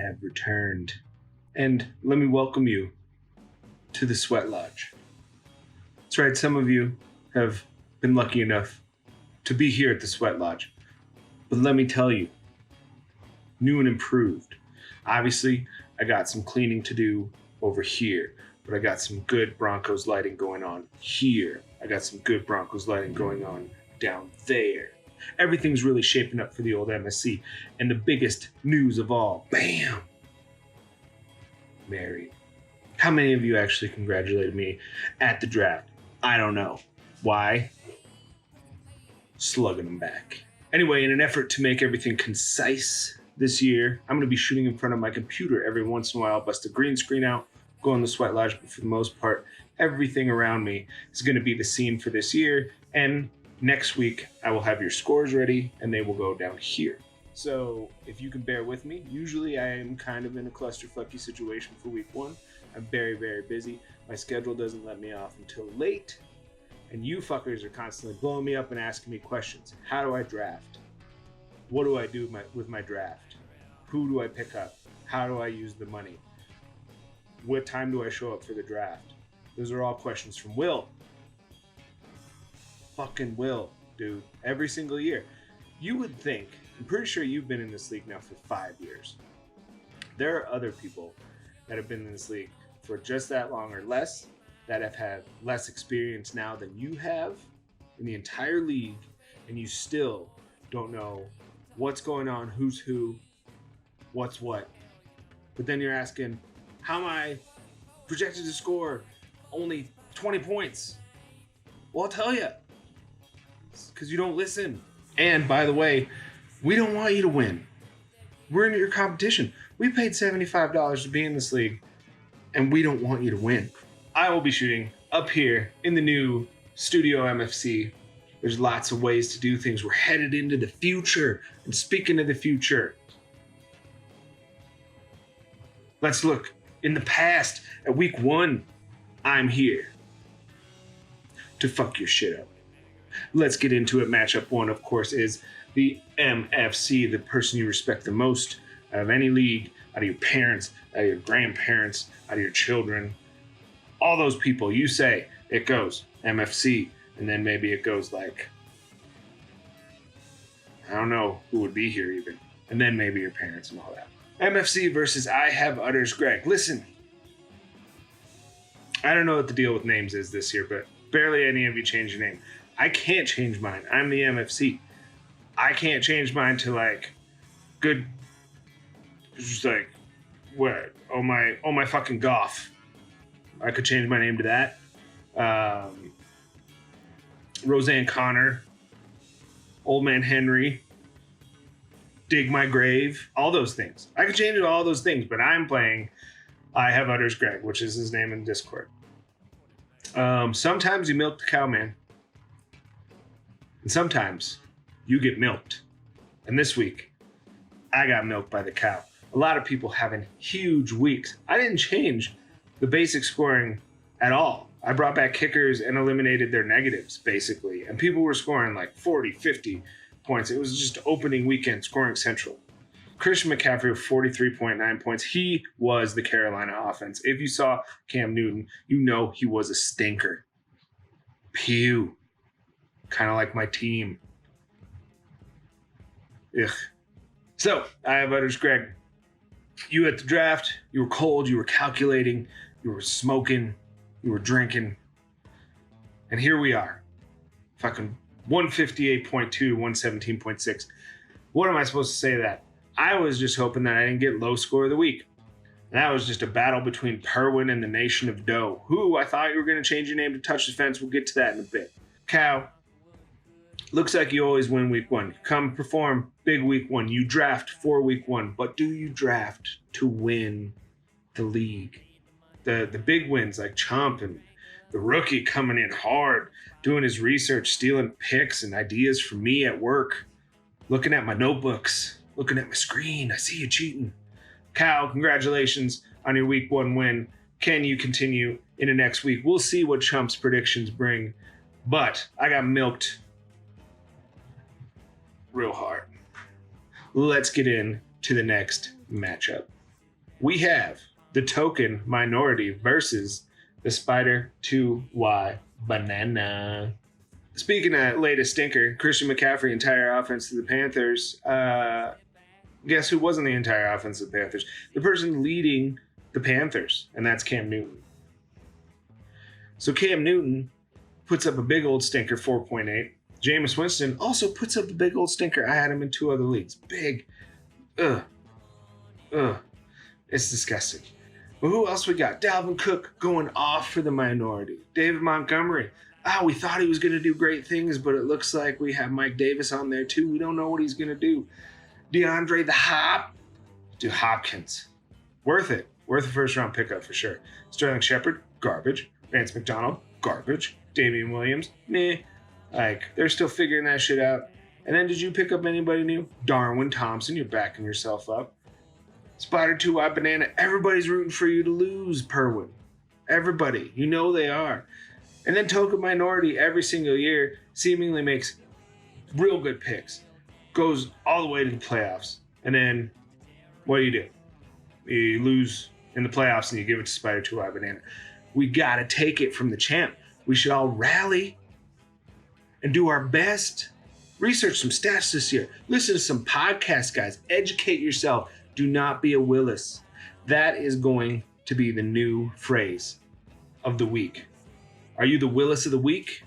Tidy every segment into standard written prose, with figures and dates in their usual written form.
have returned. And let me welcome you to the Sweat Lodge. That's right, some of you have been lucky enough to be here at the Sweat Lodge. But let me tell you, new and improved. Obviously, I got some cleaning to do over here, but I got some good Broncos lighting going on here. I got some good Broncos lighting going on down there. Everything's really shaping up for the old MFC. And the biggest news of all, bam! Married. How many of you actually congratulated me at the draft? I don't know. Why? Slugging them back. Anyway, in an effort to make everything concise this year, I'm going to be shooting in front of my computer every once in a while, bust a green screen out, go on the Sweat Lodge, but for the most part, everything around me is going to be the scene for this year. And next week, I will have your scores ready, and they will go down here. So if you can bear with me, usually I am kind of in a clusterfucky situation for week one. I'm very, very busy. My schedule doesn't let me off until late. And you fuckers are constantly blowing me up and asking me questions. How do I draft? What do I do with my draft? Who do I pick up? How do I use the money? What time do I show up for the draft? Those are all questions from Will. Fucking Will, dude. Every single year. You would think, I'm pretty sure you've been in this league now for 5 years. There are other people that have been in this league for just that long or less, that have had less experience now than you have in the entire league, and you still don't know what's going on, who's who, what's what. But then you're asking, how am I projected to score only 20 points? Well, I'll tell you. It's because you don't listen. And by the way, we don't want you to win. We're in your competition. We paid $75 to be in this league, and we don't want you to win. I will be shooting up here in the new Studio MFC. There's lots of ways to do things. We're headed into the future. And speaking of the future, let's look in the past at week one. I'm here to fuck your shit up. Let's get into it. Matchup one, of course, is the MFC, the person you respect the most out of any league, out of your parents, out of your grandparents, out of your children. All those people, you say it goes MFC, and then maybe it goes like, I don't know who would be here even, and then maybe your parents and all that. MFC versus I Have Utters Greg. Listen, I don't know what the deal with names is this year, but barely any of you change your name. I can't change mine. I'm the MFC. I can't change mine to like good, just like what? Oh my fucking Goff. I could change my name to that. Roseanne Connor, Old Man Henry, Dig My Grave, all those things. I could change it to all those things, but I'm playing I Have Utters Greg, which is his name in Discord. Sometimes you milk the cow, man. And sometimes you get milked. And this week, I got milked by the cow. A lot of people having huge weeks. I didn't change the basic scoring at all. I brought back kickers and eliminated their negatives, basically. And people were scoring like 40, 50 points. It was just opening weekend scoring central. Christian McCaffrey with 43.9 points. He was the Carolina offense. If you saw Cam Newton, you know he was a stinker. Pew. Kind of like my team. Ugh. So, I have Utters Greg. You at the draft, you were cold, you were calculating, you were smoking, you were drinking. And here we are. Fucking 158.2, 117.6. What am I supposed to say to that? I was just hoping that I didn't get low score of the week. And that was just a battle between Perwin and the Nation of Doe. Who, I thought you were going to change your name to Touch the Fence. We'll get to that in a bit. Cow, looks like you always win week one. Come perform big week one. You draft for week one. But do you draft to win the league? The big wins like Chomp and the rookie coming in hard, doing his research, stealing picks and ideas from me at work, looking at my notebooks, looking at my screen. I see you cheating. Cal, congratulations on your week one win. Can you continue into next week? We'll see what Chump's predictions bring. But I got milked real hard. Let's get in to the next matchup. we have the token minority versus the Spider 2Y banana. Speaking of latest stinker, Christian McCaffrey, entire offense to the Panthers. Guess who wasn't the entire offense of the Panthers? The person leading the Panthers, and that's Cam Newton. So Cam Newton puts up a big old stinker, 4.8. Jameis Winston also puts up a big old stinker. I had him in 2 other leagues. Big. It's disgusting. But who else we got? Dalvin Cook going off for the minority. David Montgomery. We thought he was going to do great things, but it looks like we have Mike Davis on there too. We don't know what he's going to do. DeAndre Hopkins. Worth it. Worth a first-round pickup for sure. Sterling Shepard, garbage. Vance McDonald, garbage. Damian Williams, meh. They're still figuring that shit out. And then did you pick up anybody new? Darwin Thompson, you're backing yourself up. Spider 2Y Banana, everybody's rooting for you to lose, Perwin. Everybody. You know they are. And then Token Minority every single year seemingly makes real good picks. Goes all the way to the playoffs. And then what do? You lose in the playoffs and you give it to Spider 2Y Banana. We got to take it from the champ. We should all rally and do our best. Research some stats this year. Listen to some podcasts, guys. Educate yourself. Do not be a Willis. That is going to be the new phrase of the week. Are you the Willis of the week?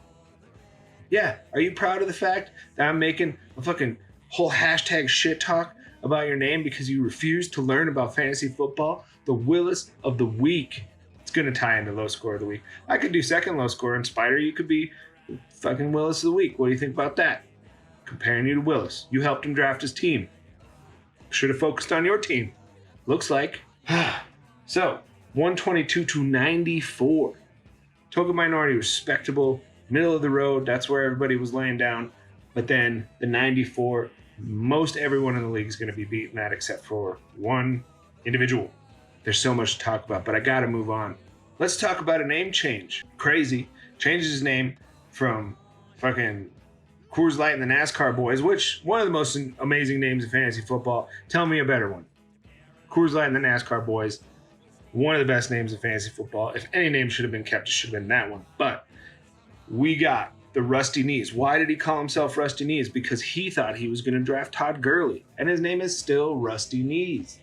Yeah. Are you proud of the fact that I'm making a fucking whole hashtag shit talk about your name because you refuse to learn about fantasy football? The Willis of the week. It's going to tie into low score of the week. I could do second low score, and Spider, you could be fucking Willis of the week. What do you think about that? Comparing you to Willis. You helped him draft his team. Should have focused on your team. Looks like. So, 122 to 94. Token Minority, respectable, middle of the road. That's where everybody was laying down. But then the 94, most everyone in the league is going to be beating that except for one individual. There's so much to talk about, but I got to move on. Let's talk about a name change. Crazy. Changes his name from fucking Coors Light and the NASCAR Boys, which one of the most amazing names in fantasy football. Tell me a better one. Coors Light and the NASCAR Boys, one of the best names in fantasy football. If any name should have been kept, it should have been that one. But we got the Rusty Knees. Why did he call himself Rusty Knees? Because he thought he was going to draft Todd Gurley, and his name is still Rusty Knees.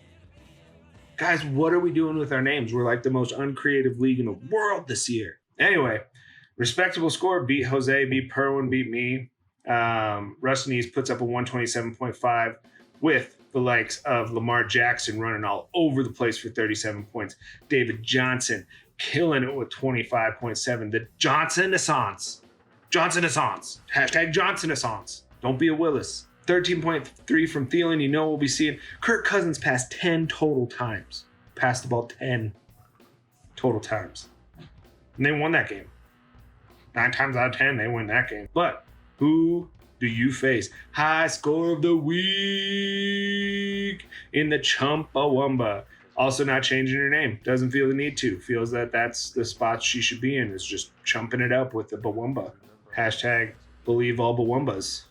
Guys, what are we doing with our names? We're like the most uncreative league in the world this year. Anyway, respectable score. Beat Jose, beat Perwin, beat me. Rusty Knees puts up a 127.5 with the likes of Lamar Jackson running all over the place for 37 points. David Johnson killing it with 25.7. The Johnson-assance. Johnson-assance. Hashtag Johnson-assance. Don't be a Willis. 13.3 from Thielen. You know we'll be seeing Kirk Cousins pass 10 total times. Passed the ball 10 total times. And they won that game. 9 times out of 10, they win that game. But who do you face? High score of the week in the Chumpawamba. Also not changing her name. Doesn't feel the need to. Feels that that's the spot she should be in. Is just chumping it up with the Bawumba. Hashtag believe all Bawumbas.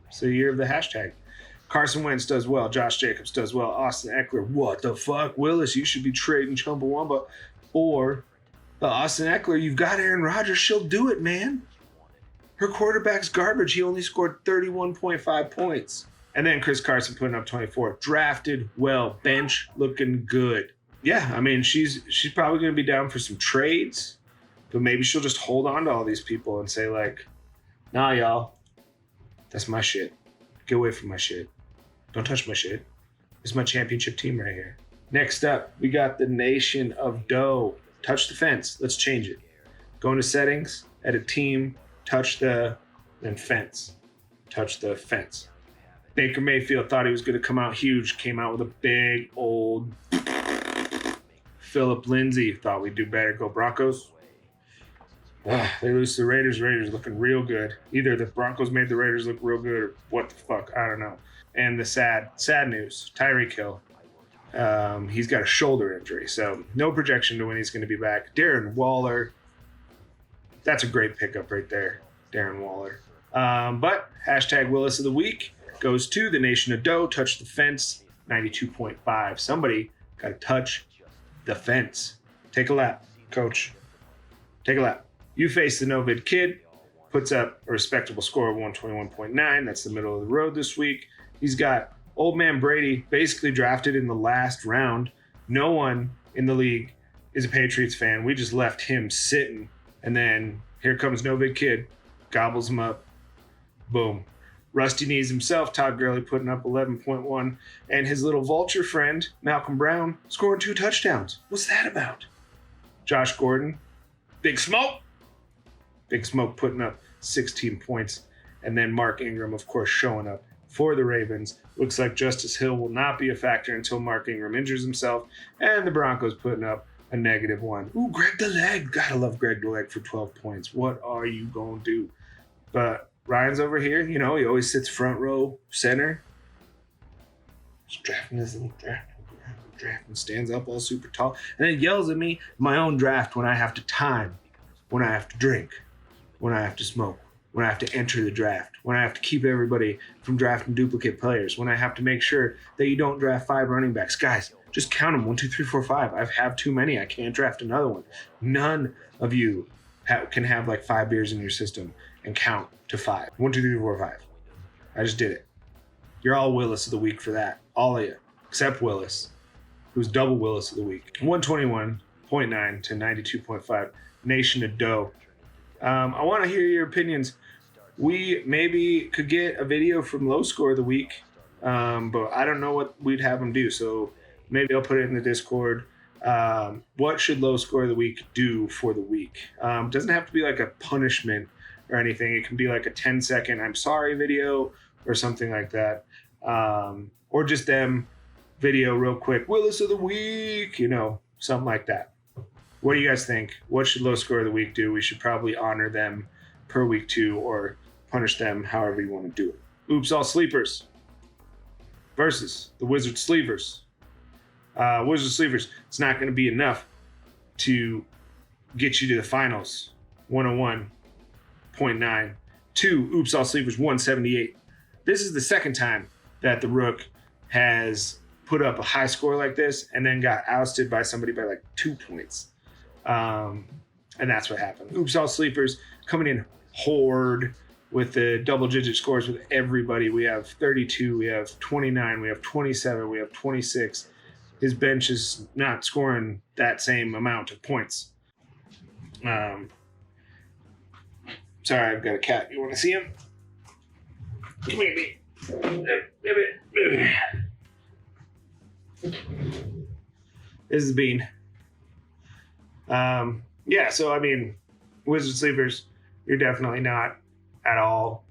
It's the year of the hashtag. Carson Wentz does well. Josh Jacobs does well. Austin Eckler. What the fuck? Willis, you should be trading Chumpawamba. Or the Austin Eckler. You've got Aaron Rodgers. She'll do it, man. Her quarterback's garbage. He only scored 31.5 points. And then Chris Carson putting up 24. Drafted well. Bench looking good. Yeah, I mean, she's probably going to be down for some trades. But maybe she'll just hold on to all these people and say, like, nah, y'all. That's my shit. Get away from my shit. Don't touch my shit. This is my championship team right here. Next up, we got the Nation of Doe. Touch the fence. Let's change it. Go into settings, edit team, touch the, then fence. Touch the fence. Baker Mayfield thought he was going to come out huge. Came out with a big old Philip Lindsay. Thought we'd do better. Go Broncos. They lose to the Raiders. Raiders looking real good. Either the Broncos made the Raiders look real good or what the fuck. I don't know. And the sad news. Tyreek Hill. He's got a shoulder injury. So no projection to when he's going to be back. Darren Waller. That's a great pickup right there. Darren Waller. But hashtag Willis of the Week goes to the Nation of Doe. Touch the fence. 92.5. Somebody got to touch the fence. Take a lap, coach. Take a lap. You face the Novid kid, puts up a respectable score of 121.9. That's the middle of the road this week. He's got old man Brady basically drafted in the last round. No one in the league is a Patriots fan. We just left him sitting. And then here comes Novid kid, gobbles him up. Boom. Rusty Knees himself, Todd Gurley, putting up 11.1. And his little vulture friend, Malcolm Brown, scoring 2 touchdowns. What's that about? Josh Gordon, Big Smoke. Big Smoke putting up 16 points. And then Mark Ingram, of course, showing up for the Ravens. Looks like Justice Hill will not be a factor until Mark Ingram injures himself. And the Broncos putting up a -1. Ooh, Greg the Leg. Gotta love Greg the Leg for 12 points. What are you going to do? But Ryan's over here. You know, he always sits front row center. Just drafting his little draft and stands up all super tall. And then yells at me my own draft when I have to time, when I have to drink, when I have to smoke, when I have to enter the draft, when I have to keep everybody from drafting duplicate players, when I have to make sure that you don't draft 5 running backs. Guys, just count them. 1, 2, 3, 4, 5. I have too many. I can't draft another one. None of you can have like 5 beers in your system and count to 5. 1, 2, 3, 4, 5. I just did it. You're all Willis of the week for that. All of you. Except Willis, who's double Willis of the week. 121.9 to 92.5. Nation of Dough. I want to hear your opinions. We maybe could get a video from Low Score of the Week, but I don't know what we'd have them do. So maybe I'll put it in the Discord. What should Low Score of the Week do for the week? Doesn't have to be like a punishment or anything. It can be like a 10-second I'm sorry video or something like that. Or just them video real quick. Willis of the Week, you know, something like that. What do you guys think? What should Low Score of the Week do? We should probably honor them per week 2 or punish them however you want to do it. Oops, All Sleepers versus the Wizard Sleevers. Wizard Sleevers, it's not going to be enough to get you to the finals. 101.9 to Oops, All Sleepers 178. This is the second time that the Rook has put up a high score like this and then got ousted by somebody by like 2 points. And that's what happened. Oops, All Sleepers coming in horde with the double-digit scores with everybody. We have 32, we have 29, we have 27, we have 26. His bench is not scoring that same amount of points. Sorry, I've got a cat. You want to see him? Come here, baby. This is Bean. Yeah, so I mean, Wizard Sleepers, you're definitely not at all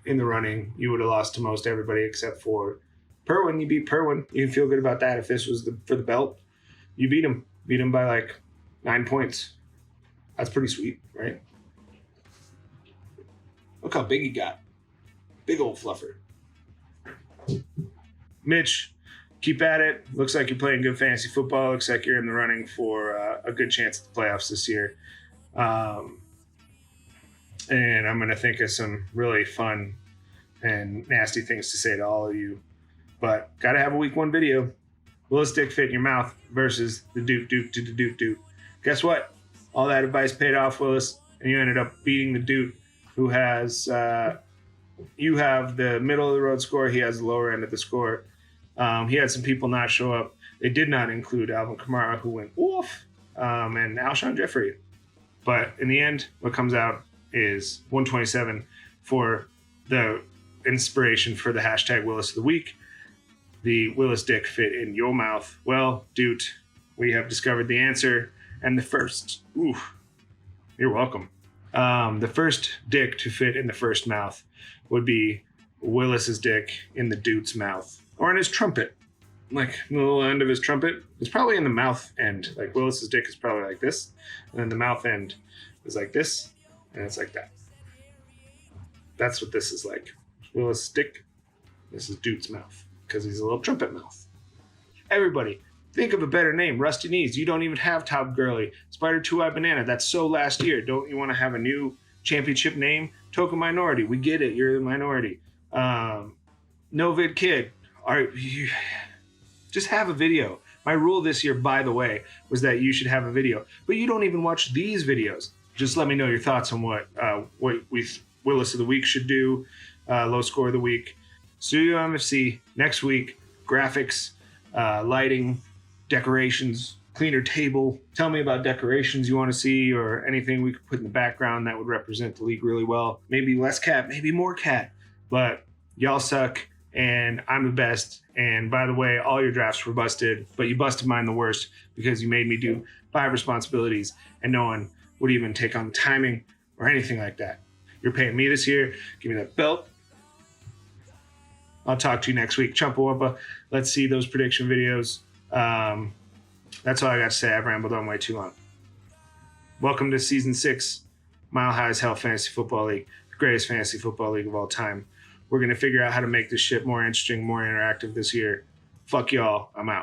in the running. You would have lost to most everybody except for Perwin. You beat Perwin. You can feel good about that. If this was for the belt, you beat him. Beat him by like 9 points. That's pretty sweet, right? Look how big he got. Big old fluffer. Mitch, keep at it. Looks like you're playing good fantasy football. Looks like you're in the running for a good chance at the playoffs this year. And I'm going to think of some really fun and nasty things to say to all of you. But got to have a week 1 video. Will a stick fit in your mouth versus the Duke. Guess what? All that advice paid off, Willis. And you ended up beating the Duke, who has... you have the middle of the road score. He has the lower end of the score. He had some people not show up. They did not include Alvin Kamara, who went off, and Alshon Jeffrey. But in the end, what comes out is 127 for the inspiration for the hashtag Willis of the Week. The Willis dick fit in your mouth. Well, dude, we have discovered the answer. And the first, you're welcome. The first dick to fit in the first mouth would be Willis's dick in the dude's mouth. Or in his trumpet. Like the little end of his trumpet. It's probably in the mouth end. Like Willis's dick is probably like this. And then the mouth end is like this. And it's like that. That's what this is like. Willis's dick. This is dude's mouth. Because he's a little trumpet mouth. Everybody, think of a better name. Rusty Knees. You don't even have Todd Gurley. Spider Two-Eye Banana. That's so last year. Don't you want to have a new championship name? Token Minority. We get it. You're the minority. Novid Kid. All right. Just have a video. My rule this year, by the way, was that you should have a video. But you don't even watch these videos. Just let me know your thoughts on what Willis of the Week should do, low score of the week. Studio MFC next week. Graphics, lighting, decorations, cleaner table. Tell me about decorations you want to see or anything we could put in the background that would represent the league really well. Maybe less cat, maybe more cat. But y'all suck, and I'm the best. And by the way, all your drafts were busted, but you busted mine the worst because you made me do 5 responsibilities and no one would even take on the timing or anything like that. You're paying me this year. Give me that belt. I'll talk to you next week. Chumpawumpa. Let's see those prediction videos. That's all I got to say. I've rambled on way too long. Welcome to Season 6, Mile High as Hell Fantasy Football League, the greatest fantasy football league of all time. We're going to figure out how to make this shit more interesting, more interactive this year. Fuck y'all. I'm out.